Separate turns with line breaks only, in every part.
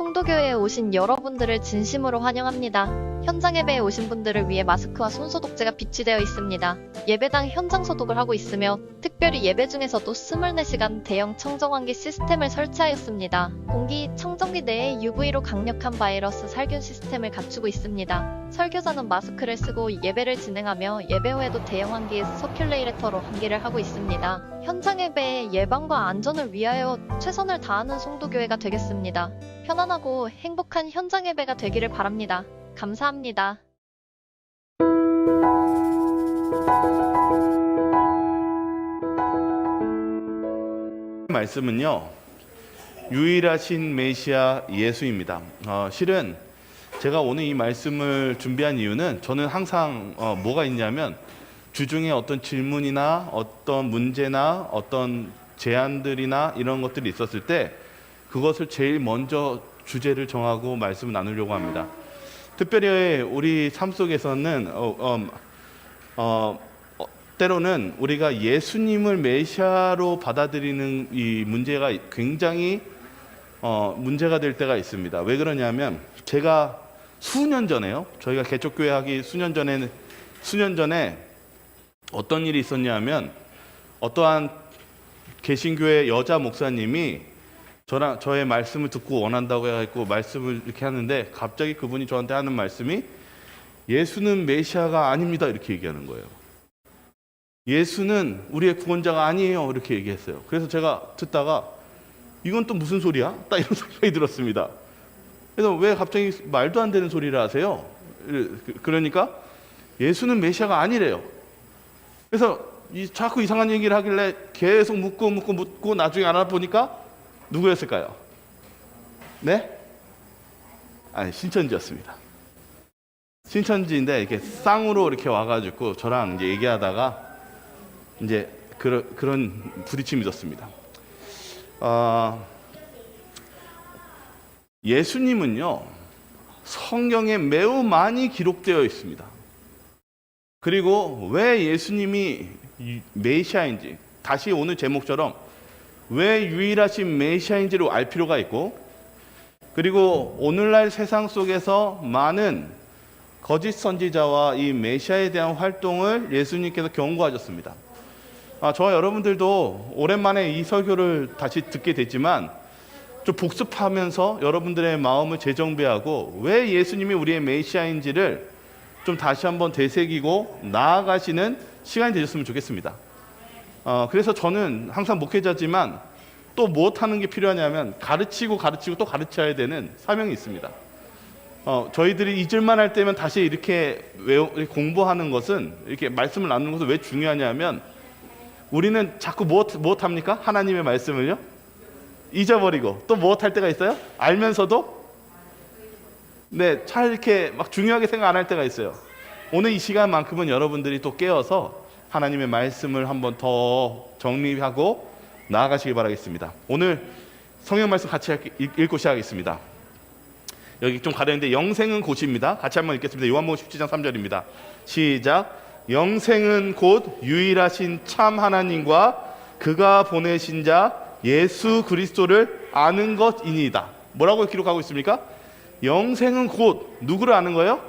송도교회에 오신 여러분들을 진심으로 환영합니다. 현장 예배에 오신 분들을 위해 마스크와 손소독제가 비치되어 있습니다. 예배당 현장 소독을 하고 있으며 특별히 예배 중에서도 24시간 대형 청정환기 시스템을 설치하였습니다. 공기 청정기 내에 UV로 강력한 바이러스 살균 시스템을 갖추고 있습니다. 설교자는 마스크를 쓰고 예배를 진행하며 예배 후에도 대형 환기 서큘레이터로 환기를 하고 있습니다. 현장 예배의 예방과 안전을 위하여 최선을 다하는 송도교회가 되겠습니다. 편안하고 행복한 현장 예배가 되기를 바랍니다. 감사합니다.
말씀은요, 유일하신 메시아 예수입니다. 실은 제가 오늘 이 말씀을 준비한 이유는 저는 항상 뭐가 있냐면 주중에 어떤 질문이나 어떤 문제나 어떤 제안들이나 이런 것들이 있었을 때 그것을 제일 먼저 주제를 정하고 말씀을 나누려고 합니다. 특별히 우리 삶 속에서는 때로는 우리가 예수님을 메시아로 받아들이는 이 문제가 굉장히 문제가 될 때가 있습니다. 왜 그러냐면 제가 수년 전에요. 저희가 개척교회 하기 수년 전에 어떤 일이 있었냐면 어떠한 개신교회 여자 목사님이 저의 말씀을 듣고 원한다고 해가지고 말씀을 이렇게 하는데 갑자기 그분이 저한테 하는 말씀이 예수는 메시아가 아닙니다 이렇게 얘기하는 거예요. 예수는 우리의 구원자가 아니에요 이렇게 얘기했어요. 그래서 제가 듣다가 이건 또 무슨 소리야? 딱 이런 생각이 들었습니다. 그래서 왜 갑자기 말도 안 되는 소리를 하세요? 그러니까 예수는 메시아가 아니래요. 그래서 자꾸 이상한 얘기를 하길래 계속 묻고 나중에 알아보니까 누구였을까요? 네? 아니, 신천지였습니다. 신천지인데 이렇게 쌍으로 이렇게 와가지고 저랑 이제 얘기하다가 이제 그런 부딪힘이 있었습니다. 예수님은요, 성경에 매우 많이 기록되어 있습니다. 그리고 왜 예수님이 메시아인지, 다시 오늘 제목처럼 왜 유일하신 메시아인지를 알 필요가 있고, 그리고 오늘날 세상 속에서 많은 거짓 선지자와 이 메시아에 대한 활동을 예수님께서 경고하셨습니다. 저와 여러분들도 오랜만에 이 설교를 다시 듣게 됐지만 좀 복습하면서 여러분들의 마음을 재정비하고 왜 예수님이 우리의 메시아인지를 좀 다시 한번 되새기고 나아가시는 시간이 되셨으면 좋겠습니다. 그래서 저는 항상 목회자지만 또 무엇하는 게 필요하냐면 가르치고 또 가르쳐야 되는 사명이 있습니다. 저희들이 잊을만 할 때면 다시 이렇게 공부하는 것은, 이렇게 말씀을 나누는 것은 왜 중요하냐면 우리는 자꾸 무엇합니까? 하나님의 말씀을요? 잊어버리고 또 무엇할 때가 있어요? 알면서도 잘 이렇게 막 중요하게 생각 안 할 때가 있어요. 오늘 이 시간만큼은 여러분들이 또 깨어서 하나님의 말씀을 한번 더 정리하고 나아가시길 바라겠습니다. 오늘 성경 말씀 같이 읽고 시작하겠습니다. 여기 좀 가려는데 영생은 곧입니다. 같이 한번 읽겠습니다. 요한복음 17장 3절입니다. 시작. 영생은 곧 유일하신 참 하나님과 그가 보내신 자 예수 그리스도를 아는 것이니이다. 뭐라고 기록하고 있습니까? 영생은 곧 누구를 아는 거예요?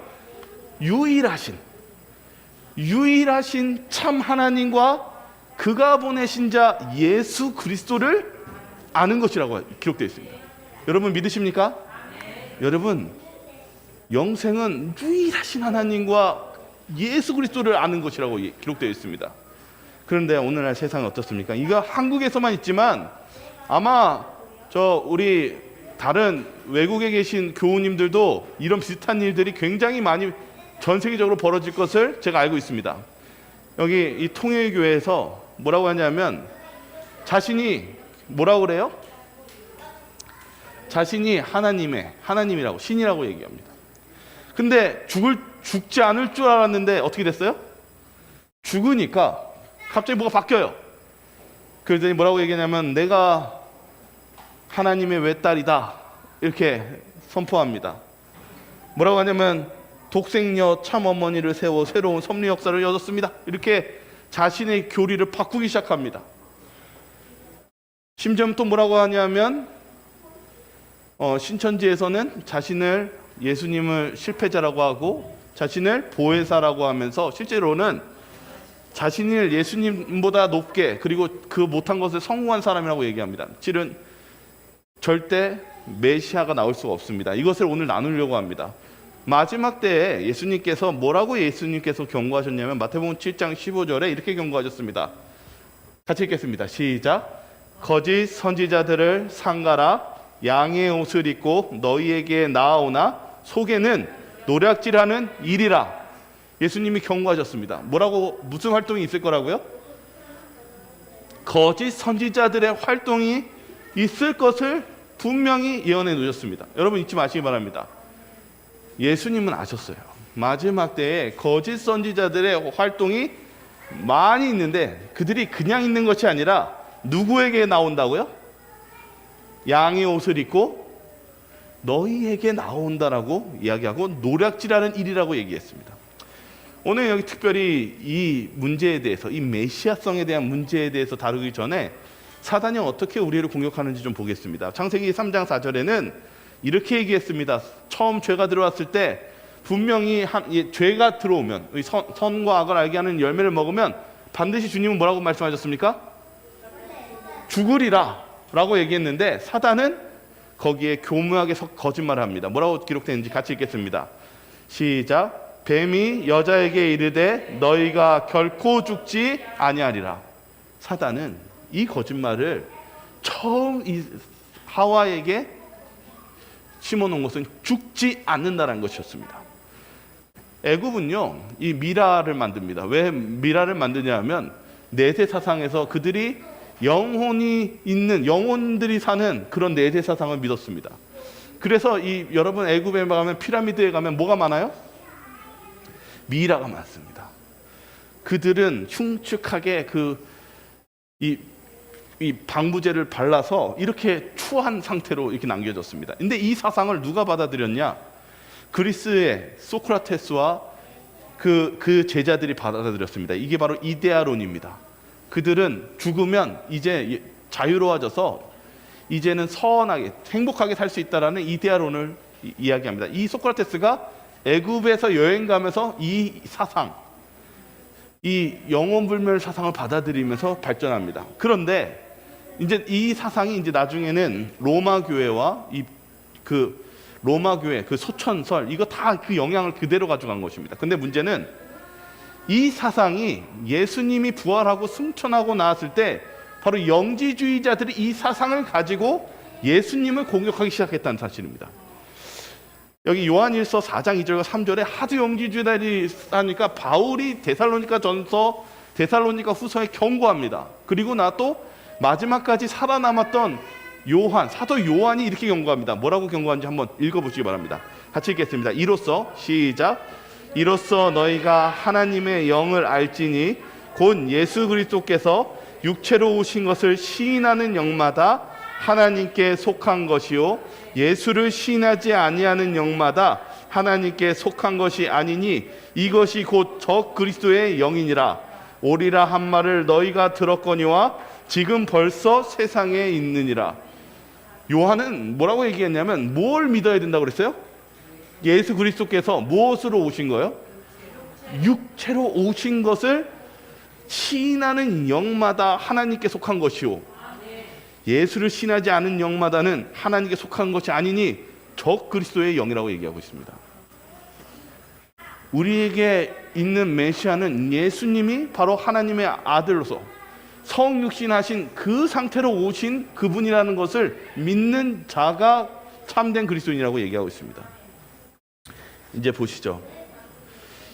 유일하신 참 하나님과 그가 보내신 자 예수 그리스도를 아는 것이라고 기록되어 있습니다. 여러분 믿으십니까? 여러분, 영생은 유일하신 하나님과 예수 그리스도를 아는 것이라고 기록되어 있습니다. 그런데 오늘날 세상은 어떻습니까? 이거 한국에서만 있지만 아마 우리 다른 외국에 계신 교우님들도 이런 비슷한 일들이 굉장히 많이 전 세계적으로 벌어질 것을 제가 알고 있습니다. 여기 이 통일교회에서 뭐라고 하냐면 자신이 뭐라고 그래요? 자신이 하나님이라고, 신이라고 얘기합니다. 근데 죽지 않을 줄 알았는데 어떻게 됐어요? 죽으니까 갑자기 뭐가 바뀌어요. 그랬더니 뭐라고 얘기하냐면 내가 하나님의 외딸이다 이렇게 선포합니다. 뭐라고 하냐면 독생녀 참 어머니를 세워 새로운 섭리 역사를 여셨습니다. 이렇게 자신의 교리를 바꾸기 시작합니다. 심지어 또 뭐라고 하냐면 신천지에서는 자신을 예수님을 실패자라고 하고 자신을 보혜사라고 하면서 실제로는 자신을 예수님보다 높게 그리고 그 못한 것을 성공한 사람이라고 얘기합니다. 실은 절대 메시아가 나올 수가 없습니다. 이것을 오늘 나누려고 합니다. 마지막 때에 예수님께서 뭐라고 경고하셨냐면 마태복음 7장 15절에 이렇게 경고하셨습니다. 같이 읽겠습니다. 시작. 거짓 선지자들을 삼가라. 양의 옷을 입고 너희에게 나아오나 속에는 노략질하는 일이라. 예수님이 경고하셨습니다. 뭐라고, 무슨 활동이 있을 거라고요? 거짓 선지자들의 활동이 있을 것을 분명히 예언해 놓으셨습니다. 여러분 잊지 마시기 바랍니다. 예수님은 아셨어요. 마지막 때에 거짓 선지자들의 활동이 많이 있는데 그들이 그냥 있는 것이 아니라 누구에게 나온다고요? 양의 옷을 입고 너희에게 나온다라고 이야기하고 노략질하는 일이라고 얘기했습니다. 오늘 여기 특별히 이 문제에 대해서, 이 메시아성에 대한 문제에 대해서 다루기 전에 사단이 어떻게 우리를 공격하는지 좀 보겠습니다. 창세기 3장 4절에는 이렇게 얘기했습니다. 처음 죄가 들어왔을 때 분명히 죄가 들어오면 선과 악을 알게 하는 열매를 먹으면 반드시 주님은 뭐라고 말씀하셨습니까? 죽으리라 라고 얘기했는데 사단은 거기에 교묘하게 거짓말을 합니다. 뭐라고 기록되는지 같이 읽겠습니다. 시작. 뱀이 여자에게 이르되 너희가 결코 죽지 아니하리라. 사단은 이 거짓말을 처음 이 하와에게 심어놓은 것은 죽지 않는다는 것이었습니다. 애굽은요 이 미라를 만듭니다. 왜 미라를 만드냐 하면 내세 사상에서 그들이 영혼이 있는, 영혼들이 사는 그런 내세 사상을 믿었습니다. 그래서 여러분 애굽에 가면 피라미드에 가면 뭐가 많아요? 미라가 많습니다. 그들은 흉측하게 이 방부제를 발라서 이렇게 추한 상태로 이렇게 남겨졌습니다. 근데 이 사상을 누가 받아들였냐? 그리스의 소크라테스와 그 제자들이 받아들였습니다. 이게 바로 이데아론입니다. 그들은 죽으면 이제 자유로워져서 이제는 선하게 행복하게 살 수 있다라는 이데아론을 이야기합니다. 이 소크라테스가 애굽에서 여행 가면서 이 사상, 이 영혼불멸 사상을 받아들이면서 발전합니다. 그런데 이제 이 사상이 이제 나중에는 로마 교회와 로마 교회 그 소천설 이거 다 그 영향을 그대로 가져간 것입니다. 근데 문제는 이 사상이 예수님이 부활하고 승천하고 나왔을 때 바로 영지주의자들이 이 사상을 가지고 예수님을 공격하기 시작했다는 사실입니다. 여기 요한일서 4장 2절과 3절에 하도 영지주의자들이 하니까 바울이 데살로니가 전서, 데살로니가 후서에 경고합니다. 그리고 또 마지막까지 살아남았던 요한, 사도 요한이 이렇게 경고합니다. 뭐라고 경고하는지 한번 읽어보시기 바랍니다. 같이 읽겠습니다. 이로써, 시작. 이로써 너희가 하나님의 영을 알지니 곧 예수 그리스도께서 육체로 오신 것을 시인하는 영마다 하나님께 속한 것이요 예수를 시인하지 아니하는 영마다 하나님께 속한 것이 아니니 이것이 곧 적 그리스도의 영이니라. 오리라 한 말을 너희가 들었거니와 지금 벌써 세상에 있느니라. 요한은 뭐라고 얘기했냐면 뭘 믿어야 된다고 그랬어요? 예수 그리스도께서 무엇으로 오신 거예요? 육체로 오신 것을 시인하는 영마다 하나님께 속한 것이요 예수를 신하지 않은 영마다는 하나님께 속한 것이 아니니 적 그리스도의 영이라고 얘기하고 있습니다. 우리에게 있는 메시아는 예수님이 바로 하나님의 아들로서 성육신하신 그 상태로 오신 그분이라는 것을 믿는 자가 참된 그리스도인이라고 얘기하고 있습니다. 이제 보시죠.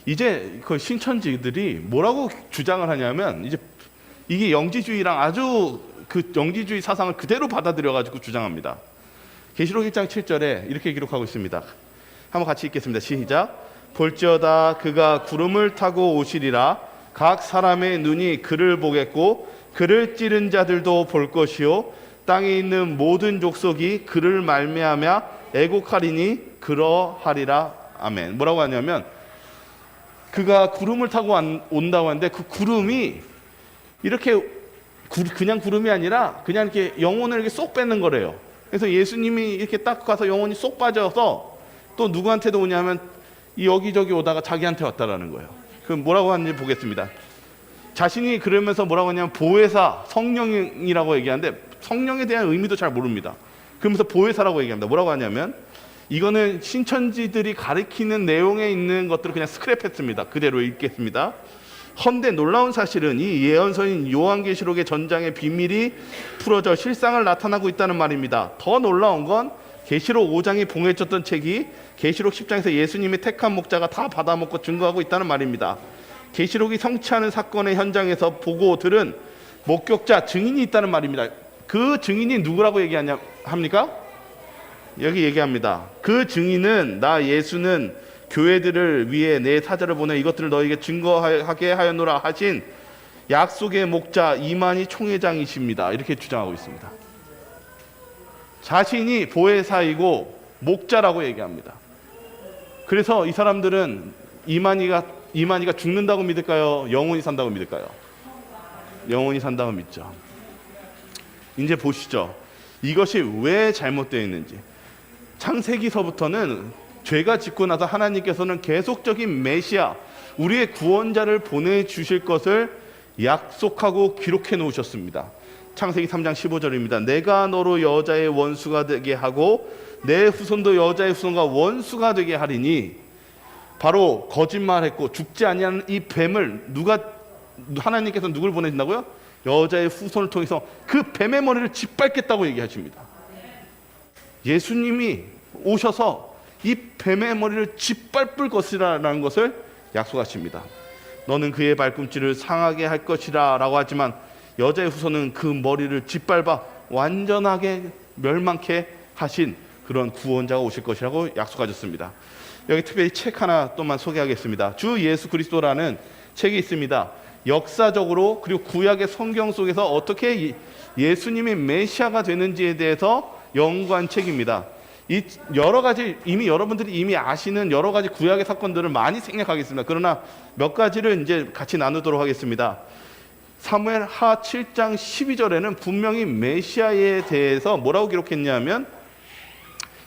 이제 그 신천지들이 뭐라고 주장을 하냐면 이게 영지주의랑 아주 그 영지주의 사상을 그대로 받아들여가지고 주장합니다. 계시록 1장 7절에 이렇게 기록하고 있습니다. 한번 같이 읽겠습니다. 시작. 볼지어다 그가 구름을 타고 오시리라. 각 사람의 눈이 그를 보겠고 그를 찌른 자들도 볼 것이요 땅에 있는 모든 족속이 그를 말미암아 애곡하리니 그러하리라. 아멘. 뭐라고 하냐면 그가 구름을 타고 온다고 하는데 그 구름이 이렇게 그냥 구름이 아니라 그냥 이렇게 영혼을 이렇게 쏙 뺏는 거래요. 그래서 예수님이 이렇게 딱 가서 영혼이 쏙 빠져서 또 누구한테도 오냐면 이 여기저기 오다가 자기한테 왔다라는 거예요. 그럼 뭐라고 하는지 보겠습니다. 자신이 그러면서 뭐라고 하냐면 보혜사 성령이라고 얘기하는데 성령에 대한 의미도 잘 모릅니다. 그러면서 보혜사라고 얘기합니다. 뭐라고 하냐면 이거는 신천지들이 가리키는 내용에 있는 것들을 그냥 스크랩했습니다. 그대로 읽겠습니다. 헌데 놀라운 사실은 이 예언서인 요한계시록의 전장의 비밀이 풀어져 실상을 나타나고 있다는 말입니다. 더 놀라운 건 계시록 5장이 봉해졌던 책이 계시록 10장에서 예수님이 택한 목자가 다 받아먹고 증거하고 있다는 말입니다. 계시록이 성취하는 사건의 현장에서 보고 들은 목격자 증인이 있다는 말입니다. 그 증인이 누구라고 합니까? 여기 얘기합니다. 그 증인은 나 예수는 교회들을 위해 내 사자를 보내 이것들을 너에게 증거하게 하였노라 하신 약속의 목자 이만희 총회장이십니다. 이렇게 주장하고 있습니다. 자신이 보혜사이고 목자라고 얘기합니다. 그래서 이 사람들은 이만희가 죽는다고 믿을까요? 영원히 산다고 믿을까요? 영원히 산다고 믿죠. 이제 보시죠. 이것이 왜 잘못되어 있는지. 창세기서부터는 죄가 짓고 나서 하나님께서는 계속적인 메시아, 우리의 구원자를 보내주실 것을 약속하고 기록해 놓으셨습니다. 창세기 3장 15절입니다. 내가 너로 여자의 원수가 되게 하고 내 후손도 여자의 후손과 원수가 되게 하리니, 바로 거짓말했고 죽지 아니하는 이 뱀을 하나님께서 누굴 보내신다고요? 여자의 후손을 통해서 그 뱀의 머리를 짓밟겠다고 얘기하십니다. 예수님이 오셔서 이 뱀의 머리를 짓밟을 것이라는 것을 약속하십니다. 너는 그의 발꿈치를 상하게 할 것이라 라고 하지만 여자의 후손은 그 머리를 짓밟아 완전하게 멸망케 하신 그런 구원자가 오실 것이라고 약속하셨습니다. 여기 특별히 책 하나 또만 소개하겠습니다. 주 예수 그리스도라는 책이 있습니다. 역사적으로 그리고 구약의 성경 속에서 어떻게 예수님이 메시아가 되는지에 대해서 연구한 책입니다. 이 여러 가지 여러분들이 이미 아시는 여러 가지 구약의 사건들을 많이 생략하겠습니다. 그러나 몇 가지를 이제 같이 나누도록 하겠습니다. 사무엘 하 7장 12절에는 분명히 메시아에 대해서 뭐라고 기록했냐면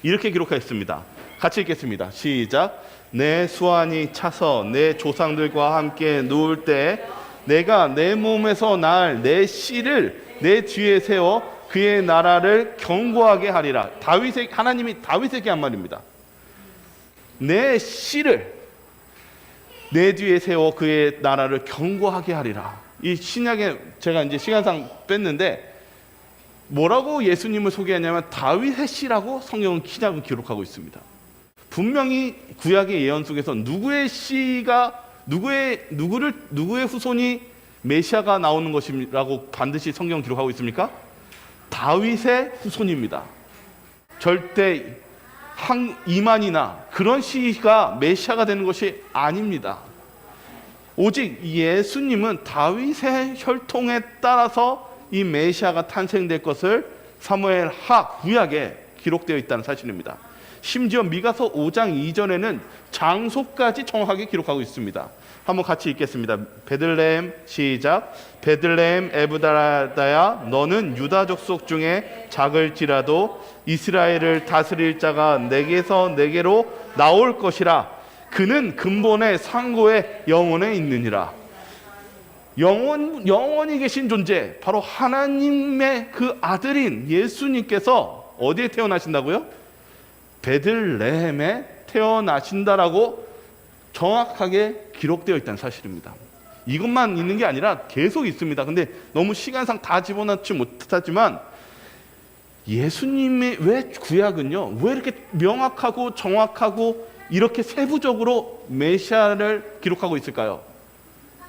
이렇게 기록했습니다. 같이 읽겠습니다. 시작. 내 수완이 차서 내 조상들과 함께 누울 때 내가 내 몸에서 날 내 씨를 내 뒤에 세워 그의 나라를 견고하게 하리라. 하나님이 다윗에게 한 말입니다. 내 씨를 내 뒤에 세워 그의 나라를 견고하게 하리라. 이 신약에 제가 이제 시간상 뺐는데 뭐라고 예수님을 소개하냐면 다윗의 씨라고 성경은 기록하고 있습니다. 분명히 구약의 예언 속에서 누구의 씨가 누구의 후손이 메시아가 나오는 것이라고 반드시 성경 기록하고 있습니까? 다윗의 후손입니다. 절대 이만이나 그런 씨가 메시아가 되는 것이 아닙니다. 오직 예수님은 다윗의 혈통에 따라서 이 메시아가 탄생될 것을 사무엘 하 구약에 기록되어 있다는 사실입니다. 심지어 미가서 5장 이전에는 장소까지 정확하게 기록하고 있습니다. 한번 같이 읽겠습니다. 베들레헴 시작. 베들레헴 에브라다야 너는 유다 족속 중에 작을지라도 이스라엘을 다스릴 자가 내게서 내게로 나올 것이라. 그는 근본의 상고의 영원에 있느니라. 영원히 계신 존재, 바로 하나님의 그 아들인 예수님께서 어디에 태어나신다고요? 베들레헴에 태어나신다라고 정확하게 기록되어 있다는 사실입니다. 이것만 있는 게 아니라 계속 있습니다. 근데 너무 시간상 다 집어넣지 못하지만 예수님의 왜 구약은요, 왜 이렇게 명확하고 정확하고 이렇게 세부적으로 메시아를 기록하고 있을까요?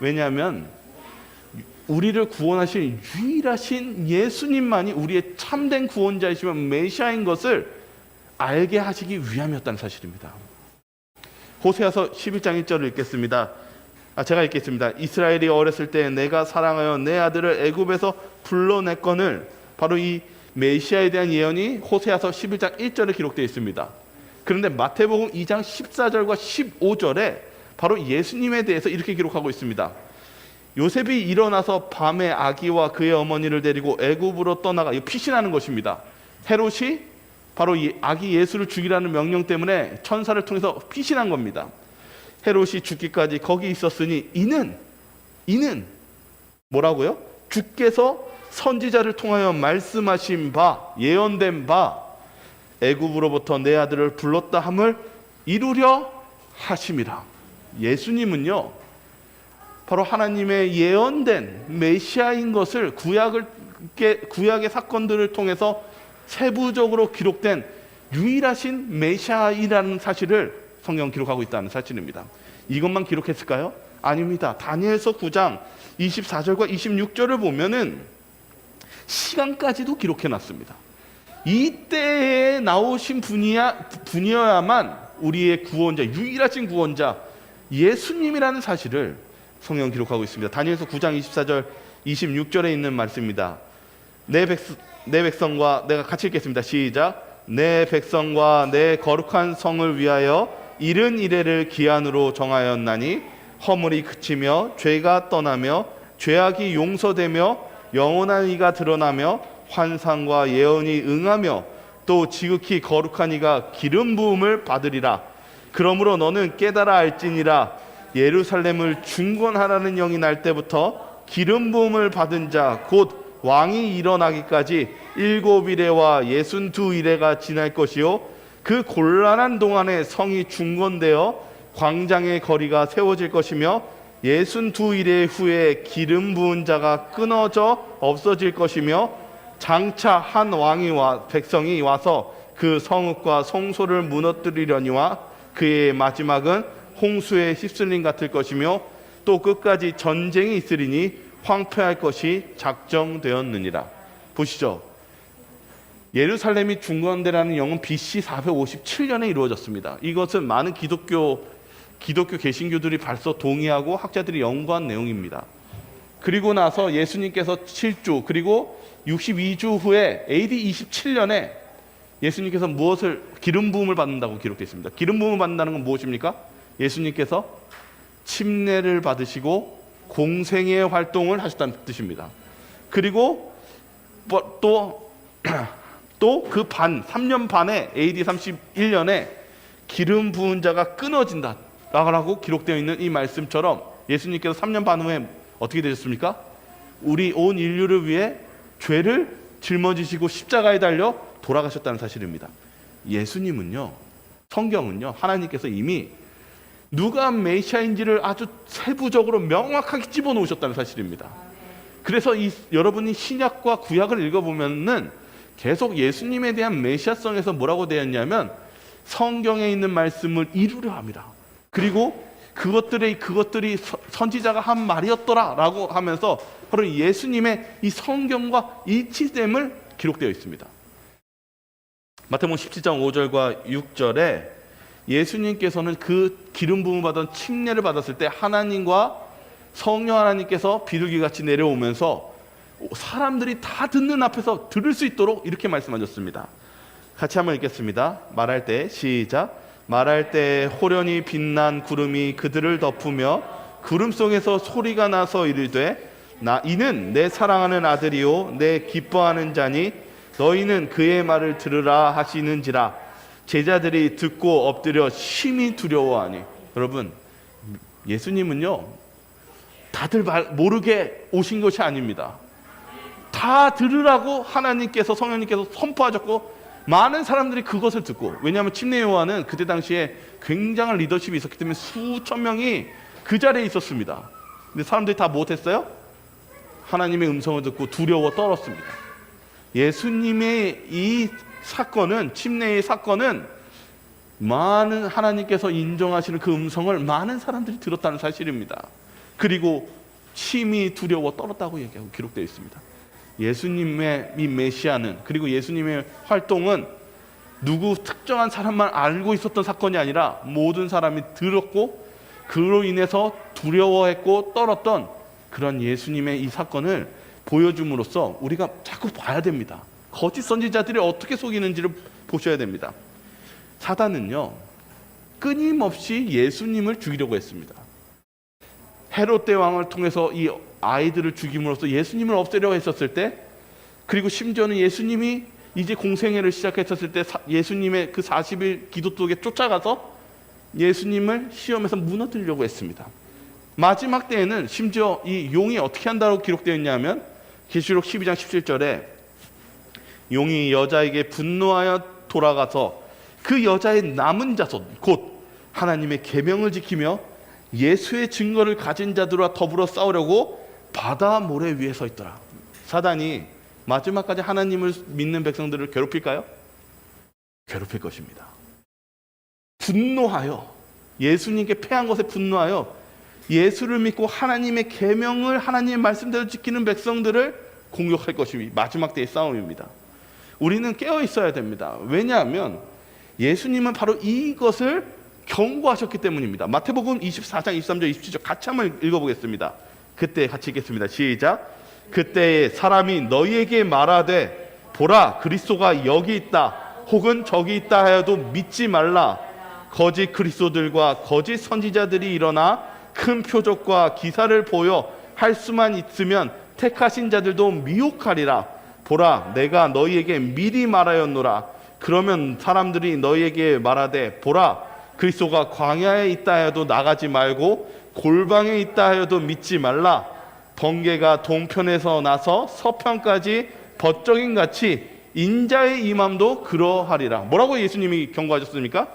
왜냐하면 우리를 구원하신 유일하신 예수님만이 우리의 참된 구원자이시면 메시아인 것을 알게 하시기 위함이었다는 사실입니다. 호세아서 11장 1절을 읽겠습니다. 제가 읽겠습니다. 이스라엘이 어렸을 때 내가 사랑하여 내 아들을 애굽에서 불러냈거늘. 바로 이 메시아에 대한 예언이 호세아서 11장 1절에 기록되어 있습니다. 그런데 마태복음 2장 14절과 15절에 바로 예수님에 대해서 이렇게 기록하고 있습니다. 요셉이 일어나서 밤에 아기와 그의 어머니를 데리고 애굽으로 떠나가, 이거 피신하는 것입니다. 헤롯이 바로 이 아기 예수를 죽이라는 명령 때문에 천사를 통해서 피신한 겁니다. 헤롯이 죽기까지 거기 있었으니 이는 뭐라고요? 주께서 선지자를 통하여 말씀하신 바, 예언된 바, 애굽으로부터 내 아들을 불렀다 함을 이루려 하심이라. 예수님은요, 바로 하나님의 예언된 메시아인 것을 구약의 사건들을 통해서 세부적으로 기록된 유일하신 메시아이라는 사실을 성경 기록하고 있다는 사실입니다. 이것만 기록했을까요? 아닙니다. 다니엘서 9장 24절과 26절을 보면은 시간까지도 기록해 놨습니다. 이때에 나오신 분이어야만 우리의 구원자, 유일하신 구원자 예수님이라는 사실을 성경 기록하고 있습니다. 다니엘서 9장 24절 26절에 있는 말씀입니다. 내 백성과, 내가 같이 읽겠습니다. 시작. 내 백성과 내 거룩한 성을 위하여 이른 이래를 기한으로 정하였나니 허물이 그치며 죄가 떠나며 죄악이 용서되며 영원한 이가 드러나며 환상과 예언이 응하며 또 지극히 거룩한 이가 기름 부음을 받으리라. 그러므로 너는 깨달아 알지니라. 예루살렘을 중건하라는 영이 날 때부터 기름 부음을 받은 자 곧 왕이 일어나기까지 7이레와 62이레가 지날 것이요 그 곤란한 동안에 성이 중건되어 광장의 거리가 세워질 것이며 62이레 후에 기름 부은 자가 끊어져 없어질 것이며 장차 한 왕이와 백성이 와서 그 성읍과 성소를 무너뜨리려니와 그의 마지막은 홍수에 휩쓸림 같을 것이며 또 끝까지 전쟁이 있으리니 황폐할 것이 작정되었느니라. 보시죠. 예루살렘이 중건되라는 영은 BC 457년에 이루어졌습니다. 이것은 많은 기독교 개신교들이 벌써 동의하고 학자들이 연구한 내용입니다. 그리고 나서 예수님께서 7주 그리고 62주 후에 AD 27년에 예수님께서 무엇을 기름 부음을 받는다고 기록되어 있습니다. 기름 부음을 받는다는 건 무엇입니까? 예수님께서 침례를 받으시고 공생의 활동을 하셨다는 뜻입니다. 그리고 또 그 3년 반에 AD 31년에 기름 부은 자가 끊어진다 라고 기록되어 있는 이 말씀처럼 예수님께서 3년 반 후에 어떻게 되셨습니까? 우리 온 인류를 위해 죄를 짊어지시고 십자가에 달려 돌아가셨다는 사실입니다. 예수님은요, 성경은요, 하나님께서 이미 누가 메시아인지를 아주 세부적으로 명확하게 집어넣으셨다는 사실입니다. 그래서 여러분이 신약과 구약을 읽어보면은 계속 예수님에 대한 메시아성에서 뭐라고 되었냐면 성경에 있는 말씀을 이루려 합니다. 그리고 그것들이 선지자가 한 말이었더라 라고 하면서 바로 예수님의 이 성경과 일치됨을 기록되어 있습니다. 마태복음 17장 5절과 6절에 예수님께서는 그 기름 부음을 받은 침례를 받았을 때 하나님과 성령 하나님께서 비둘기같이 내려오면서 사람들이 다 듣는 앞에서 들을 수 있도록 이렇게 말씀하셨습니다. 같이 한번 읽겠습니다. 말할 때 시작. 말할 때 호련히 빛난 구름이 그들을 덮으며 구름 속에서 소리가 나서 이르되 이는 내 사랑하는 아들이요 내 기뻐하는 자니 너희는 그의 말을 들으라 하시는지라. 제자들이 듣고 엎드려 심히 두려워하니. 여러분, 예수님은요 다들 모르게 오신 것이 아닙니다. 다 들으라고 하나님께서 성령님께서 선포하셨고 많은 사람들이 그것을 듣고, 왜냐하면 침례 요한은 그때 당시에 굉장한 리더십이 있었기 때문에 수천 명이 그 자리에 있었습니다. 근데 사람들이 다 못했어요? 하나님의 음성을 듣고 두려워 떨었습니다. 예수님의 이 사건은, 침례의 사건은 많은 하나님께서 인정하시는 그 음성을 많은 사람들이 들었다는 사실입니다. 그리고 심히 두려워 떨었다고 얘기하고 기록되어 있습니다. 예수님의 이 메시아는, 그리고 예수님의 활동은 누구 특정한 사람만 알고 있었던 사건이 아니라 모든 사람이 들었고 그로 인해서 두려워했고 떨었던 그런 예수님의 이 사건을 보여줌으로써 우리가 자꾸 봐야 됩니다. 거짓 선지자들이 어떻게 속이는지를 보셔야 됩니다. 사단은요 끊임없이 예수님을 죽이려고 했습니다. 헤롯 대왕을 통해서 이 아이들을 죽임으로써 예수님을 없애려고 했었을 때, 그리고 심지어는 예수님이 이제 공생애를 시작했었을 때 예수님의 그 40일 기도 속에 쫓아가서 예수님을 시험에서 무너뜨리려고 했습니다. 마지막 때에는 심지어 이 용이 어떻게 한다고 기록되어 있냐면 계시록 12장 17절에 용이 여자에게 분노하여 돌아가서 그 여자의 남은 자손 곧 하나님의 계명을 지키며 예수의 증거를 가진 자들과 더불어 싸우려고 바다 모래 위에 서 있더라. 사단이 마지막까지 하나님을 믿는 백성들을 괴롭힐까요? 괴롭힐 것입니다. 분노하여 예수님께 패한 것에 분노하여 예수를 믿고 하나님의 계명을 하나님의 말씀대로 지키는 백성들을 공격할 것이 마지막 때의 싸움입니다. 우리는 깨어 있어야 됩니다. 왜냐하면 예수님은 바로 이것을 경고하셨기 때문입니다. 마태복음 24장 23절 27절 같이 한번 읽어보겠습니다. 그때 같이 읽겠습니다. 시작. 그때에 사람이 너희에게 말하되 보라 그리스도가 여기 있다 혹은 저기 있다 하여도 믿지 말라. 거짓 그리스도들과 거짓 선지자들이 일어나 큰 표적과 기사를 보여 할 수만 있으면 택하신 자들도 미혹하리라. 보라 내가 너희에게 미리 말하였노라. 그러면 사람들이 너희에게 말하되 보라 그리스도가 광야에 있다 하여도 나가지 말고 골방에 있다 하여도 믿지 말라. 번개가 동편에서 나서 서편까지 벗적임 같이 인자의 임함도 그러하리라. 뭐라고 예수님이 경고하셨습니까?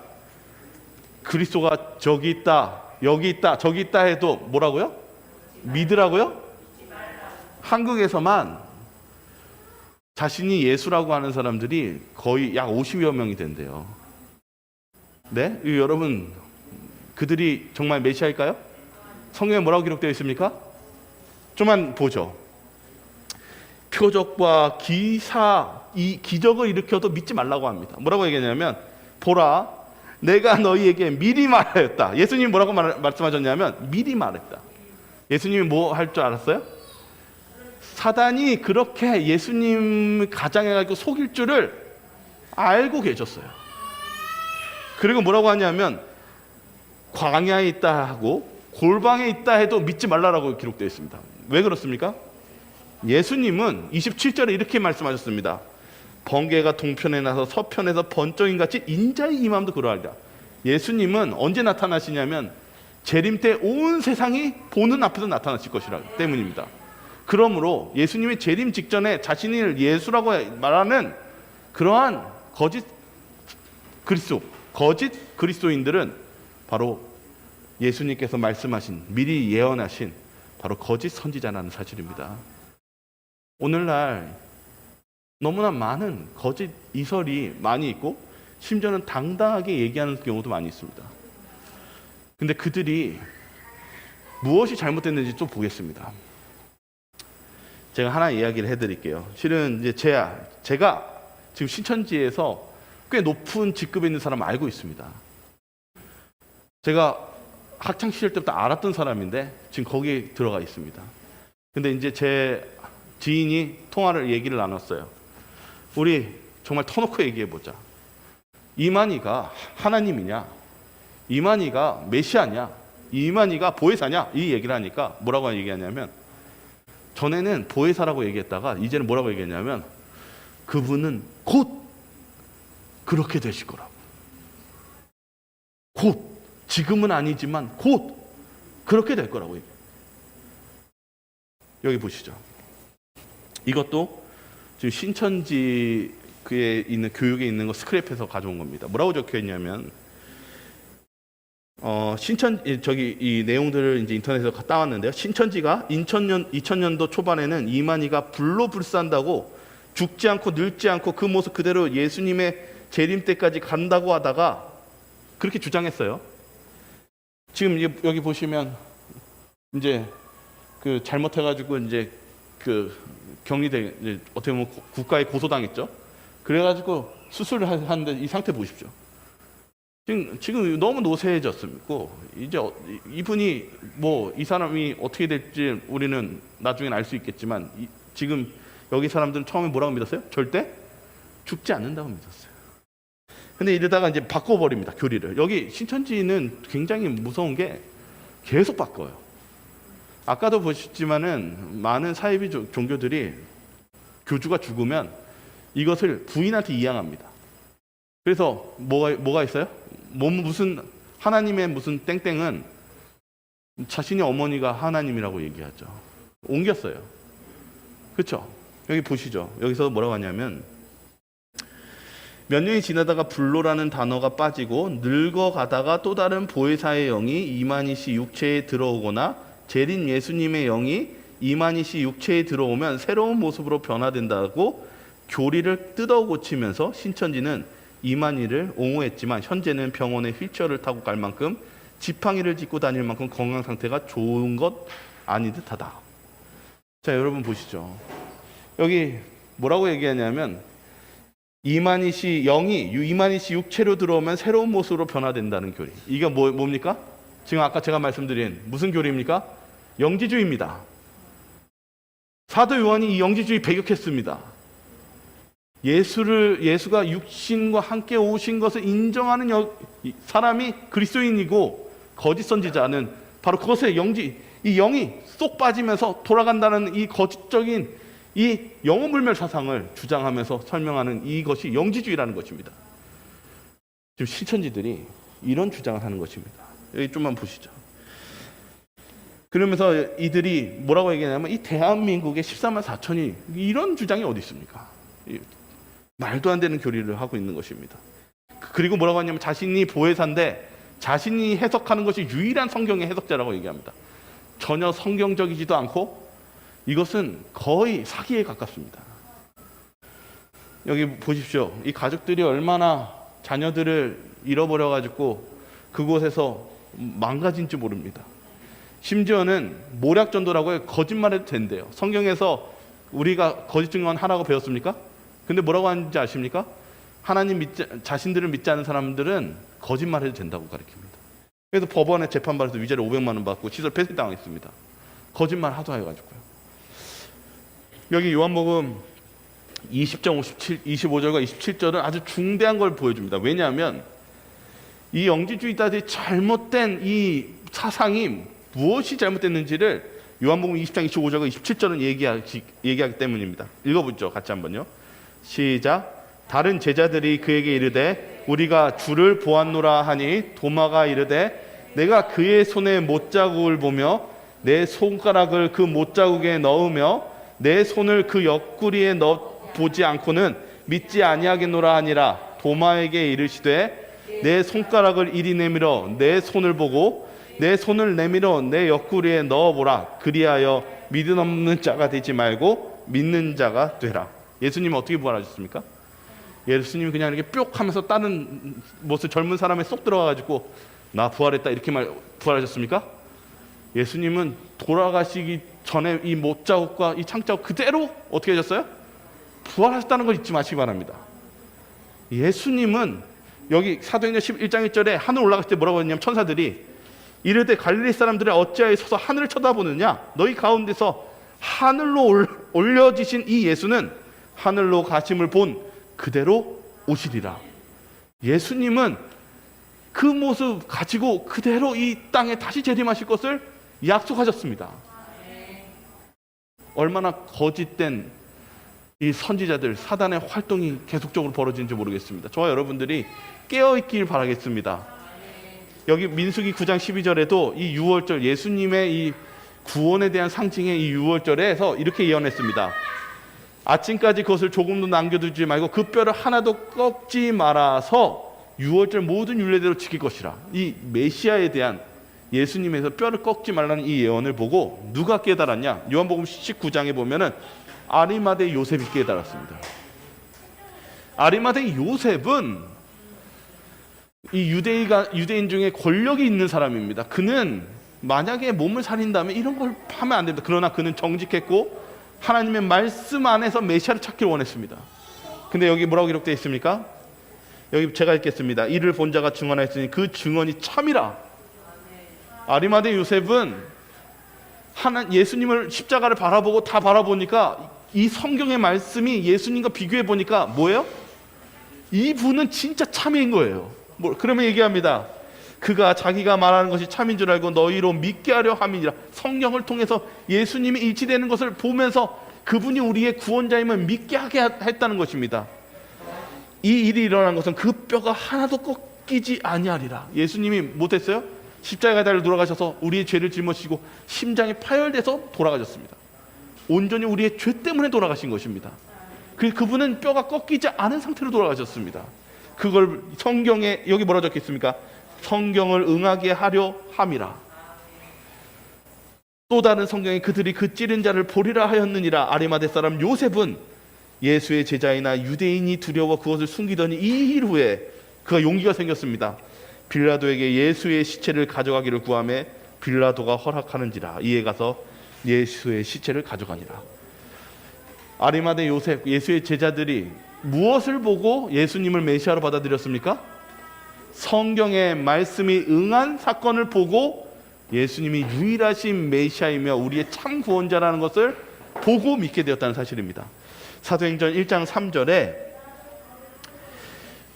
그리스도가 저기 있다 여기 있다 저기 있다 해도 뭐라고요? 믿으라고요? 한국에서만 자신이 예수라고 하는 사람들이 거의 약 50여 명이 된대요. 네? 여러분 그들이 정말 메시아일까요? 성경에 뭐라고 기록되어 있습니까? 좀만 보죠. 표적과 기사, 이 기적을 일으켜도 믿지 말라고 합니다. 뭐라고 얘기하냐면 보라 내가 너희에게 미리 말하였다. 예수님이 뭐라고 말씀하셨냐면 미리 말했다. 예수님이 뭐 할 줄 알았어요? 사단이 그렇게 예수님 가장해가지고 속일 줄을 알고 계셨어요. 그리고 뭐라고 하냐면 광야에 있다 하고 골방에 있다 해도 믿지 말라라고 기록되어 있습니다. 왜 그렇습니까? 예수님은 27절에 이렇게 말씀하셨습니다. 번개가 동편에 나서 서편에서 번쩍임 같이 인자의 임함도 그러하리라. 예수님은 언제 나타나시냐면 재림 때 온 세상이 보는 앞에서 나타나실 것이라 때문입니다. 그러므로 예수님의 재림 직전에 자신을 예수라고 말하는 그러한 거짓 그리스도인들은 바로 예수님께서 말씀하신 미리 예언하신 바로 거짓 선지자라는 사실입니다. 오늘날 너무나 많은 거짓 이설이 많이 있고 심지어는 당당하게 얘기하는 경우도 많이 있습니다. 근데 그들이 무엇이 잘못됐는지 좀 보겠습니다. 제가 하나 이야기를 해드릴게요. 실은 이제 제가 지금 신천지에서 꽤 높은 직급에 있는 사람 알고 있습니다. 제가 학창 시절 때부터 알았던 사람인데 지금 거기에 들어가 있습니다. 근데 이제 제 지인이 얘기를 나눴어요. 우리 정말 터놓고 얘기해보자. 이만희가 하나님이냐? 이만희가 메시아냐? 이만희가 보혜사냐? 이 얘기를 하니까 뭐라고 얘기하냐면 전에는 보혜사라고 얘기했다가 이제는 뭐라고 얘기했냐면 그분은 곧 그렇게 되실 거라고. 곧, 지금은 아니지만 곧 그렇게 될 거라고 얘기해요. 여기 보시죠. 이것도 지금 신천지 그에 있는 교육에 있는 거 스크랩해서 가져온 겁니다. 뭐라고 적혀 있냐면 이 내용들을 이제 인터넷에서 따왔는데요. 신천지가 2000년도 초반에는 이만희가 불로 불산다고 죽지 않고 늙지 않고 그 모습 그대로 예수님의 재림 때까지 간다고 하다가 그렇게 주장했어요. 지금 여기 보시면 이제 그 잘못해가지고 이제 그 격리돼 이제 어떻게 보면 국가에 고소당했죠. 그래가지고 수술을 하는데 이 상태 보십시오. 지금 너무 노쇠해졌고 이제 이분이 뭐 이 사람이 어떻게 될지 우리는 나중에 알 수 있겠지만 지금 여기 사람들은 처음에 뭐라고 믿었어요? 절대 죽지 않는다고 믿었어요. 근데 이러다가 이제 바꿔버립니다. 교리를. 여기 신천지는 굉장히 무서운 게 계속 바꿔요. 아까도 보셨지만은 많은 사이비 종교들이 교주가 죽으면 이것을 부인한테 이양합니다. 그래서 뭐가 있어요? 무슨 하나님의 무슨 땡땡은 자신의 어머니가 하나님이라고 얘기하죠. 옮겼어요. 그렇죠? 여기 보시죠. 여기서 뭐라고 하냐면 몇 년이 지나다가 불로라는 단어가 빠지고 늙어가다가 또 다른 보혜사의 영이 이만희씨 육체에 들어오거나 재림 예수님의 영이 이만희씨 육체에 들어오면 새로운 모습으로 변화된다고 교리를 뜯어 고치면서 신천지는 이만희를 옹호했지만 현재는 병원에 휠체어를 타고 갈 만큼 지팡이를 짚고 다닐 만큼 건강 상태가 좋은 것 아니 듯하다. 자, 여러분 보시죠. 여기 뭐라고 얘기하냐면 이만희씨 영이 이만희씨 육체로 들어오면 새로운 모습으로 변화된다는 교리. 이게 뭡니까? 지금 아까 제가 말씀드린 무슨 교리입니까? 영지주의입니다. 사도 요한이 이 영지주의 배격했습니다. 예수가 육신과 함께 오신 것을 인정하는 사람이 그리스도인이고 거짓 선지자는 바로 그것에 이 영이 쏙 빠지면서 돌아간다는 이 거짓적인 이 영혼불멸 사상을 주장하면서 설명하는 이것이 영지주의라는 것입니다. 지금 실천지들이 이런 주장을 하는 것입니다. 여기 좀만 보시죠. 그러면서 이들이 뭐라고 얘기하냐면 이 대한민국의 14만 4천이 이런 주장이 어디 있습니까? 말도 안 되는 교리를 하고 있는 것입니다. 그리고 뭐라고 하냐면 자신이 보혜사인데 자신이 해석하는 것이 유일한 성경의 해석자라고 얘기합니다. 전혀 성경적이지도 않고 이것은 거의 사기에 가깝습니다. 여기 보십시오. 이 가족들이 얼마나 자녀들을 잃어버려가지고 그곳에서 망가진지 모릅니다. 심지어는 모략전도라고 해요. 거짓말해도 된대요. 성경에서 우리가 거짓 증언하라고 배웠습니까? 근데 뭐라고 하는지 아십니까? 자신들을 믿지 않는 사람들은 거짓말해도 된다고 가르칩니다. 그래서 법원에 재판받아서 위자료 500만 원 받고 시설 폐쇄당했습니다. 거짓말 하도 해가지고요. 여기 요한복음 20장 25절과 27절은 아주 중대한 걸 보여줍니다. 왜냐하면 이 영지주의자들이 잘못된 이 사상이 무엇이 잘못됐는지를 요한복음 20장 25절과 27절은 얘기하기 때문입니다. 읽어보죠. 같이 한번요. 시작. 다른 제자들이 그에게 이르되 우리가 주를 보았노라 하니 도마가 이르되 내가 그의 손에 못자국을 보며 내 손가락을 그 못자국에 넣으며 내 손을 그 옆구리에 넣어 보지 않고는 믿지 아니하겠노라 하니라. 도마에게 이르시되 내 손가락을 이리 내밀어 내 손을 보고 내 손을 내밀어 내 옆구리에 넣어보라. 그리하여 믿음 없는 자가 되지 말고 믿는 자가 되라. 예수님은 어떻게 부활하셨습니까? 예수님이 그냥 이렇게 뿅 하면서 다른 모습 젊은 사람에 쏙 들어가가지고 나 부활했다 이렇게 부활하셨습니까? 예수님은 돌아가시기 전에 이 못자국과 이 창자국 그대로 어떻게 하셨어요? 부활하셨다는 걸 잊지 마시기 바랍니다. 예수님은 여기 사도행전 11장 1절에 하늘 올라갔을 때 뭐라고 했냐면 천사들이 이르되 갈릴리 사람들이 어찌하여 서서 하늘을 쳐다보느냐? 너희 가운데서 하늘로 올려지신 이 예수는 하늘로 가심을 본 그대로 오시리라. 예수님은 그 모습 가지고 그대로 이 땅에 다시 재림하실 것을 약속하셨습니다. 얼마나 거짓된 이 선지자들, 사단의 활동이 계속적으로 벌어지는지 모르겠습니다. 저와 여러분들이 깨어있길 바라겠습니다. 여기 민수기 9장 12절에도 이 유월절, 예수님의 이 구원에 대한 상징의 이 유월절에서 이렇게 예언했습니다. 아침까지 그것을 조금도 남겨두지 말고 그 뼈를 하나도 꺾지 말아서 유월절 모든 율례대로 지킬 것이라. 이 메시아에 대한 예수님에서 뼈를 꺾지 말라는 이 예언을 보고 누가 깨달았냐? 요한복음 19장에 보면은 아리마대 요셉이 깨달았습니다. 아리마대 요셉은 이 유대인 중에 권력이 있는 사람입니다. 그는 만약에 몸을 살린다면 이런 걸 하면 안 됩니다. 그러나 그는 정직했고 하나님의 말씀 안에서 메시아를 찾기를 원했습니다. 근데 여기 뭐라고 기록되어 있습니까? 여기 제가 읽겠습니다. 이를 본 자가 증언하였으니 그 증언이 참이라. 아리마대 요셉은 예수님을 십자가를 바라보고 다 바라보니까 이 성경의 말씀이 예수님과 비교해 보니까 뭐예요? 이분은 진짜 참인 거예요. 그러면 얘기합니다. 그가 자기가 말하는 것이 참인 줄 알고 너희로 믿게 하려 함이니라. 성경을 통해서 예수님이 일치되는 것을 보면서 그분이 우리의 구원자임을 믿게 하게 했다는 것입니다. 이 일이 일어난 것은 그 뼈가 하나도 꺾이지 아니하리라. 예수님이 못했어요? 십자가에 달려 돌아가셔서 우리의 죄를 짊어지시고 심장이 파열돼서 돌아가셨습니다. 온전히 우리의 죄 때문에 돌아가신 것입니다. 그분은 뼈가 꺾이지 않은 상태로 돌아가셨습니다. 그걸 성경에 여기 뭐라 적혀 있습니까? 성경을 응하게 하려 함이라. 또 다른 성경에 그들이 그 찌른 자를 보리라 하였느니라. 아리마대 사람 요셉은 예수의 제자이나 유대인이 두려워 그것을 숨기더니 2일 후에 그가 용기가 생겼습니다. 빌라도에게 예수의 시체를 가져가기를 구하매 빌라도가 허락하는지라. 이에 가서 예수의 시체를 가져가니라. 아리마대 요셉, 예수의 제자들이 무엇을 보고 예수님을 메시아로 받아들였습니까? 성경의 말씀이 응한 사건을 보고 예수님이 유일하신 메시아이며 우리의 참 구원자라는 것을 보고 믿게 되었다는 사실입니다. 사도행전 1장 3절에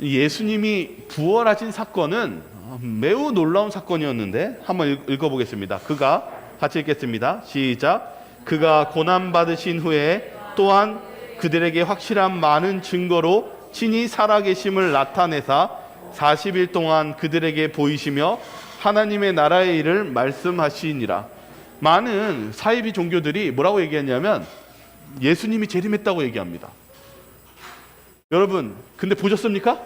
예수님이 부활하신 사건은 매우 놀라운 사건이었는데 한번 읽어보겠습니다. 그가 같이 읽겠습니다. 시작. 그가 고난받으신 후에 또한 그들에게 확실한 많은 증거로 친히 살아계심을 나타내사 40일 동안 그들에게 보이시며 하나님의 나라의 일을 말씀하시니라. 많은 사이비 종교들이 뭐라고 얘기했냐면 예수님이 재림했다고 얘기합니다. 여러분 근데 보셨습니까?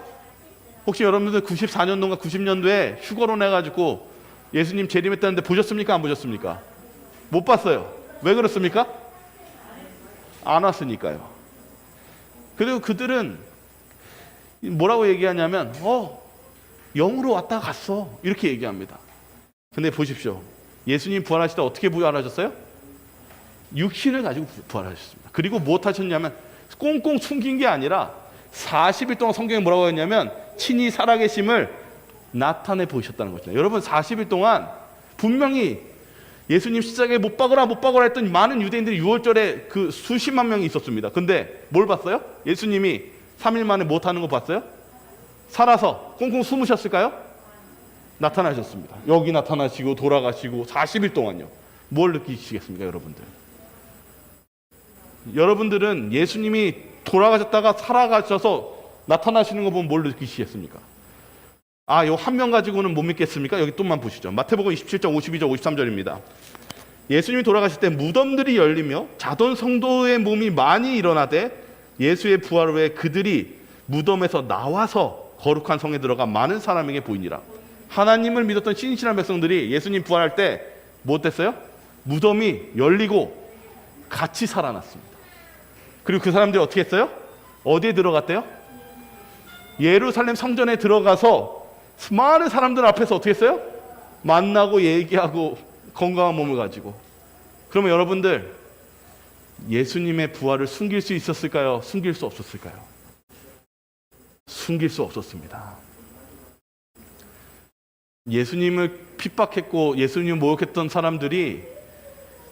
혹시 여러분들 94년도인가 90년도에 휴거로 내가지고 예수님 재림했다는데 보셨습니까? 안 보셨습니까? 못 봤어요. 왜 그렇습니까? 안 왔으니까요. 그리고 그들은 뭐라고 얘기하냐면 영으로 왔다 갔어 이렇게 얘기합니다. 근데 보십시오. 예수님 부활하실 때 어떻게 부활하셨어요? 육신을 가지고 부활하셨습니다. 그리고 무엇 하셨냐면 꽁꽁 숨긴 게 아니라 40일 동안 성경에 뭐라고 했냐면 친히 살아계심을 나타내 보이셨다는 거죠. 여러분 40일 동안 분명히 예수님 십자가에 못 박으라 했던 많은 유대인들이 6월절에 그 수십만 명이 있었습니다. 근데 뭘 봤어요? 예수님이 3일 만에 못하는 거 봤어요? 살아서 꽁꽁 숨으셨을까요? 나타나셨습니다. 여기 나타나시고 돌아가시고 40일 동안요. 뭘 느끼시겠습니까 여러분들? 여러분들은 예수님이 돌아가셨다가 살아가셔서 나타나시는 거 보면 뭘 느끼시겠습니까? 요 한 명 가지고는 못 믿겠습니까? 여기 또만 보시죠. 마태복음 27장 52절 53절입니다. 예수님이 돌아가실 때 무덤들이 열리며 자던 성도의 몸이 많이 일어나되 예수의 부활 후에 그들이 무덤에서 나와서 거룩한 성에 들어가 많은 사람에게 보이니라. 하나님을 믿었던 신실한 백성들이 예수님 부활할 때 뭐 됐어요? 무덤이 열리고 같이 살아났습니다. 그리고 그 사람들이 어떻게 했어요? 어디에 들어갔대요? 예루살렘 성전에 들어가서 많은 사람들 앞에서 어떻게 했어요? 만나고 얘기하고 건강한 몸을 가지고. 그러면 여러분들 예수님의 부활을 숨길 수 있었을까요? 숨길 수 없었을까요? 숨길 수 없었습니다. 예수님을 핍박했고 예수님을 모욕했던 사람들이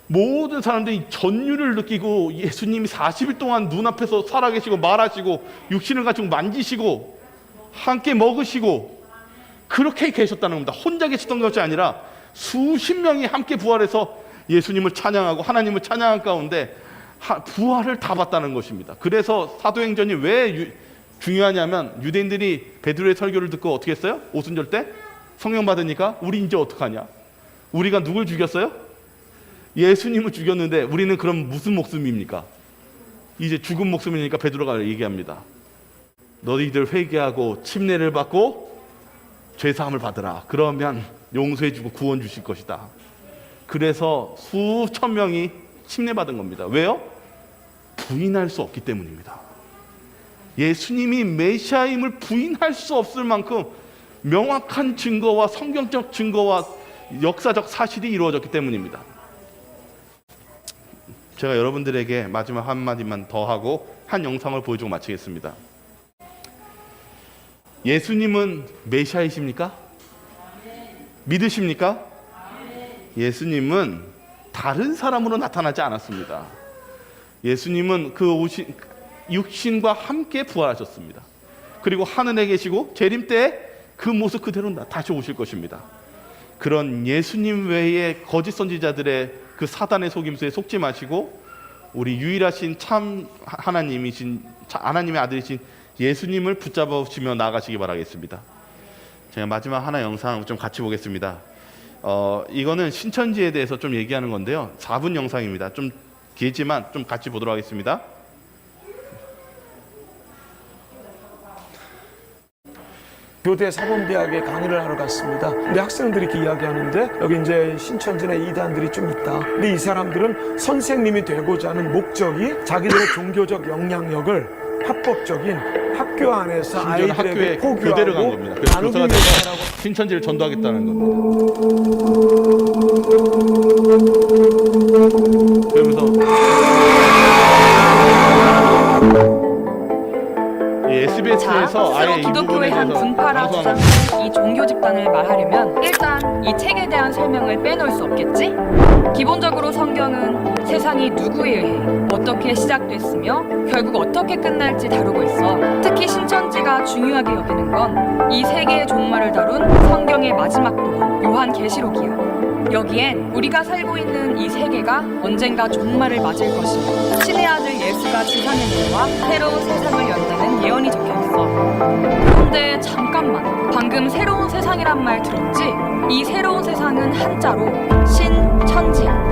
모든 사람들이 전율을 느끼고 예수님이 40일 동안 눈앞에서 살아계시고 말하시고 육신을 가지고 만지시고 함께 먹으시고 그렇게 계셨다는 겁니다. 혼자 계셨던 것이 아니라 수십 명이 함께 부활해서 예수님을 찬양하고 하나님을 찬양한 가운데 부활을 다 봤다는 것입니다. 그래서 사도행전이 왜 중요하냐면 유대인들이 베드로의 설교를 듣고 어떻게 했어요? 오순절 때 성령 받으니까 우리 이제 어떡하냐? 우리가 누굴 죽였어요? 예수님을 죽였는데 우리는 그럼 무슨 목숨입니까? 이제 죽은 목숨이니까 베드로가 얘기합니다. 너희들 회개하고 침례를 받고 죄사함을 받으라. 그러면 용서해주고 구원 주실 것이다. 그래서 수천 명이 침례받은 겁니다. 왜요? 부인할 수 없기 때문입니다. 예수님이 메시아임을 부인할 수 없을 만큼 명확한 증거와 성경적 증거와 역사적 사실이 이루어졌기 때문입니다. 제가 여러분들에게 마지막 한마디만 더 하고 한 영상을 보여주고 마치겠습니다. 예수님은 메시아이십니까? 믿으십니까? 예수님은 다른 사람으로 나타나지 않았습니다. 예수님은 그 육신과 함께 부활하셨습니다. 그리고 하늘에 계시고 재림 때 그 모습 그대로 다시 오실 것입니다. 그런 예수님 외에 거짓 선지자들의 그 사단의 속임수에 속지 마시고 우리 유일하신 참 하나님의 아들이신 예수님을 붙잡으시며 나아가시기 바라겠습니다. 제가 마지막 하나 영상 좀 같이 보겠습니다. 이거는 신천지에 대해서 좀 얘기하는 건데요. 4분 영상입니다. 좀 길지만 좀 같이 보도록 하겠습니다.
교대 사범대학에 강의를 하러 갔습니다. 근데 학생들이 이렇게 이야기하는데 여기 이제 신천지나 이단들이 좀 있다. 근데 이 사람들은 선생님이 되고자 하는 목적이 자기들의 종교적 영향력을 합법적인 학교 안에서
심지어는
아이들에게
학교에 교대를 간
포교하고
겁니다. 그래서
나누기
교사가
위해서라고.
돼서 신천지를 전도하겠다는 겁니다. 그러면서 SBS에서 아예 이 부분에
기독교의 한
대해서
분파라
방송하는
주장하는 이 종교 집단을 말하려면 일단 이 책에 대한 설명을 빼놓을 수 없겠지? 기본적으로 성경은 세상이 누구에 의해 어떻게 시작됐으며 결국 어떻게 끝날지 다루고 있어. 특히 신천지가 중요하게 여기는 건 이 세계의 종말을 다룬 성경의 마지막 부분 요한계시록이야. 여기엔 우리가 살고 있는 이 세계가 언젠가 종말을 맞을 것이고 신의 아들 예수가 지상에 내려와 새로운 세상을 연다는 예언이 적혀있어. 그런데 잠깐만, 방금 새로운 세상이란 말 들었지? 이 새로운 세상은 한자로 신천지야.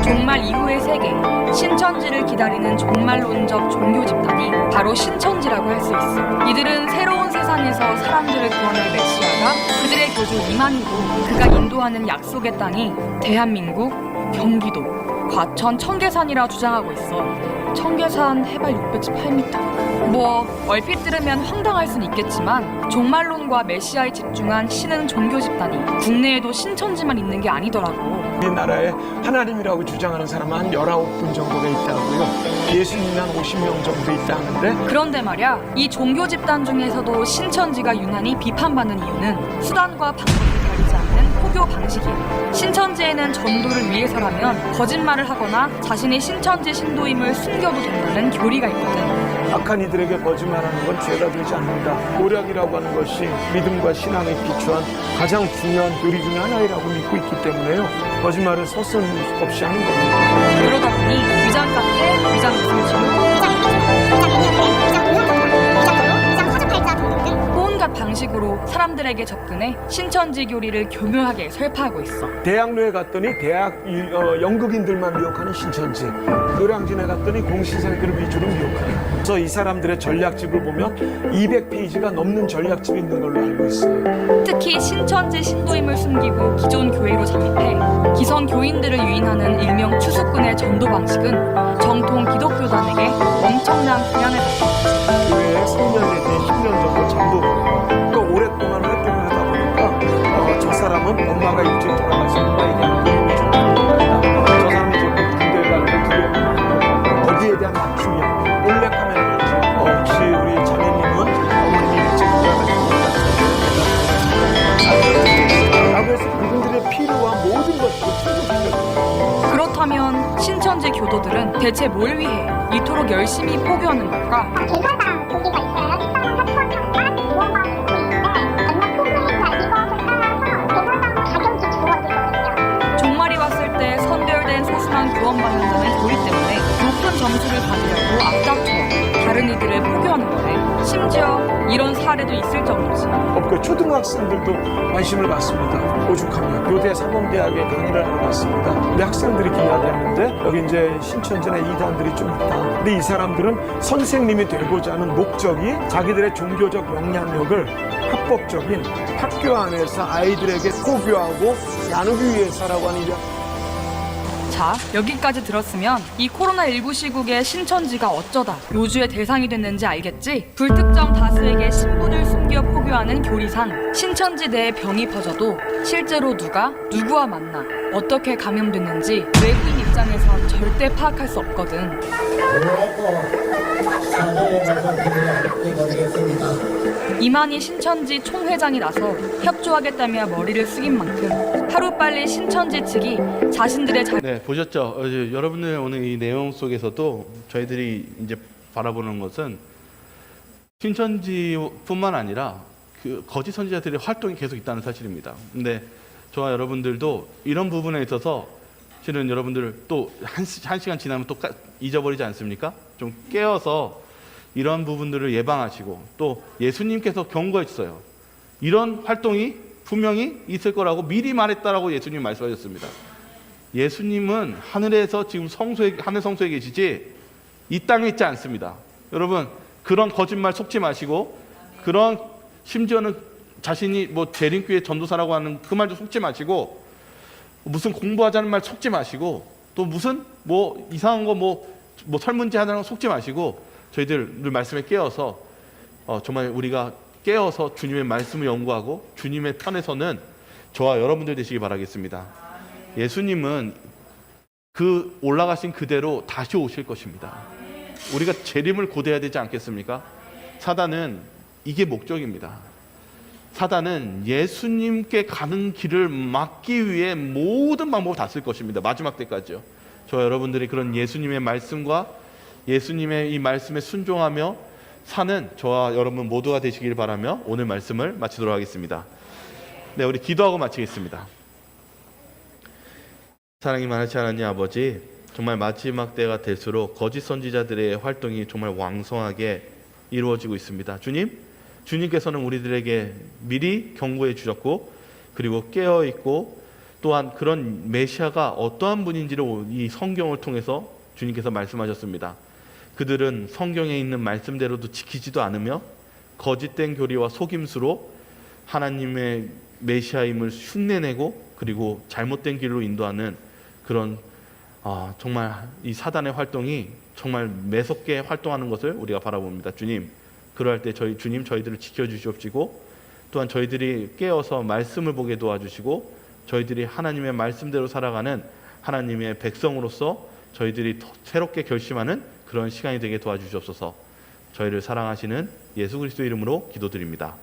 종말 이후의 세계, 신천지를 기다리는 종말론적 종교 집단이 바로 신천지라고 할 수 있어. 이들은 새로운 세상에서 사람들을 구원할 메시아가 그들의 교주 이만희고 그가 인도하는 약속의 땅이 대한민국, 경기도, 과천, 청계산이라 주장하고 있어. 청계산 해발 618m. 뭐 얼핏 들으면 황당할 순 있겠지만 종말론과 메시아에 집중한 신흥 종교 집단이 국내에도 신천지만 있는 게 아니더라고.
우리나라에 하나님이라고 주장하는 사람은 한 19분 정도가 있다고요. 예수님이 한 50명 정도 있다는데.
그런데 말야, 이 종교 집단 중에서도 신천지가 유난히 비판받는 이유는 수단과 방법이 다르지 않는 포교 방식이야. 신천지에는 전도를 위해서라면 거짓말을 하거나 자신이 신천지 신도임을 숨겨도 된다는 교리가 있거든.
악한 이들에게 거짓말하는 건 죄가 되지 않는다. 오략이라고 하는 것이 믿음과 신앙에 기초한 가장 중요한 교리 중에 하나이라고 믿고 있기 때문에요. 거짓말을 서슴없이 하는 겁니다.
그러다 보니 위장 카페, 위장 온갖 방식으로 사람들에게 접근해 신천지 교리를 교묘하게 설파하고 있어.
대학로에 갔더니 연극인들만 미혹하는 신천지, 노량진에 갔더니 공신상들을 위주로 미혹하는. 그래서 이 사람들의 전략집을 보면 200페이지가 넘는 전략집이 있는 걸로 알고 있어요.
특히 신천지 신도임을 숨기고 기존 교회로 잠입해 기성 교인들을 유인하는 일명 추수꾼의 전도 방식은 정통 기독교단에게 엄청난 영향을 받고
교회에 3년 내지 10년 정도 잠복을. 그러니까 오랫동안 활동을 하다 보니까 저 사람은 엄마가 일찍 돌아가셨는데 이게 좀 힘들다. 저 사람이 지금 군대 가는 게 두려워. 거기에 대한 맞춤형 몰래 카메라를 혹시 우리 자매님은 어머님이 일찍 돌아가셨습니다. 라고 해서 그분들의 필요한 모든 것들을 챙겨주려고.
그렇다면 신천지 교도들은 대체 뭘 위해 이토록 열심히 포교하는 걸까?
개설당 교리가 있어요. 특성화 합헌형과 무언가 듣고 있는데 몇몇 포교인가 이것을 따라서 개설당 가격이 주어지거든요.
종말이 왔을 때 선별된 소수만 구원받는다는 교리 때문에 높은 점수를 받으려고 앞다투어 다른 이들을 포교하는 거래. 심지어 이런 사례도 있을 정도지.
그 초등학생들도 관심을 갖습니다. 오죽하면 교대 사범대학에 강의를 하러 갔습니다. 근데 학생들이 이렇게 이야기하는데 여기 이제 신천지나 이단들이 좀 있다. 근데 이 사람들은 선생님이 되고자 하는 목적이 자기들의 종교적 영향력을 합법적인 학교 안에서 아이들에게 포교하고 나누기 위해서라고 하는 이런.
자, 여기까지 들었으면 이 코로나19 시국에 신천지가 어쩌다 요주의 대상이 됐는지 알겠지? 불특정 다수에게 신분을 숨겨 포교하는 교리상 신천지 내에 병이 퍼져도 실제로 누가 누구와 만나 어떻게 감염됐는지 외부인 입장에선 절대 파악할 수 없거든. 이만희 신천지 총회장이 나서 협조하겠다며 머리를 숙인 만큼 하루빨리 신천지 측이 자신들의
네, 보셨죠? 여러분들 오늘 이 내용 속에서도 저희들이 이제 바라보는 것은 신천지뿐만 아니라 그 거짓 선지자들의 활동이 계속 있다는 사실입니다. 근데 저와 여러분들도 이런 부분에 있어서 실은 여러분들 또 한 시간 지나면 또 잊어버리지 않습니까? 좀 깨어서 이런 부분들을 예방하시고, 또 예수님께서 경고했어요. 이런 활동이 분명히 있을 거라고 미리 말했다라고 예수님 말씀하셨습니다. 예수님은 하늘에서 지금 하늘 성소에 계시지 이 땅에 있지 않습니다. 여러분, 그런 거짓말 속지 마시고, 그런 심지어는 자신이 뭐 재림교회 전도사라고 하는 그 말도 속지 마시고, 무슨 공부하자는 말 속지 마시고, 또 무슨 뭐 이상한 거 뭐 설문지 하자는 거 속지 마시고, 저희들 말씀에 깨어서 정말 우리가 깨어서 주님의 말씀을 연구하고 주님의 편에서는 저와 여러분들 되시기 바라겠습니다. 예수님은 그 올라가신 그대로 다시 오실 것입니다. 우리가 재림을 고대해야 되지 않겠습니까? 사단은 이게 목적입니다. 사단은 예수님께 가는 길을 막기 위해 모든 방법을 다 쓸 것입니다. 마지막 때까지요. 저와 여러분들이 그런 예수님의 말씀과 예수님의 이 말씀에 순종하며 사는 저와 여러분 모두가 되시길 바라며 오늘 말씀을 마치도록 하겠습니다. 네, 우리 기도하고 마치겠습니다. 사랑이 많으시 하나님 아버지, 정말 마지막 때가 될수록 거짓 선지자들의 활동이 정말 왕성하게 이루어지고 있습니다. 주님께서는 우리들에게 미리 경고해 주셨고, 그리고 깨어 있고, 또한 그런 메시아가 어떠한 분인지를 이 성경을 통해서 주님께서 말씀하셨습니다. 그들은 성경에 있는 말씀대로도 지키지도 않으며 거짓된 교리와 속임수로 하나님의 메시아임을 흉내내고, 그리고 잘못된 길로 인도하는 그런 정말 이 사단의 활동이 정말 매섭게 활동하는 것을 우리가 바라봅니다. 주님, 그러할 때 저희들을 지켜주시옵시고, 또한 저희들이 깨어서 말씀을 보게 도와주시고, 저희들이 하나님의 말씀대로 살아가는 하나님의 백성으로서 저희들이 더 새롭게 결심하는 그런 시간이 되게 도와주시옵소서. 저희를 사랑하시는 예수 그리스도 이름으로 기도드립니다.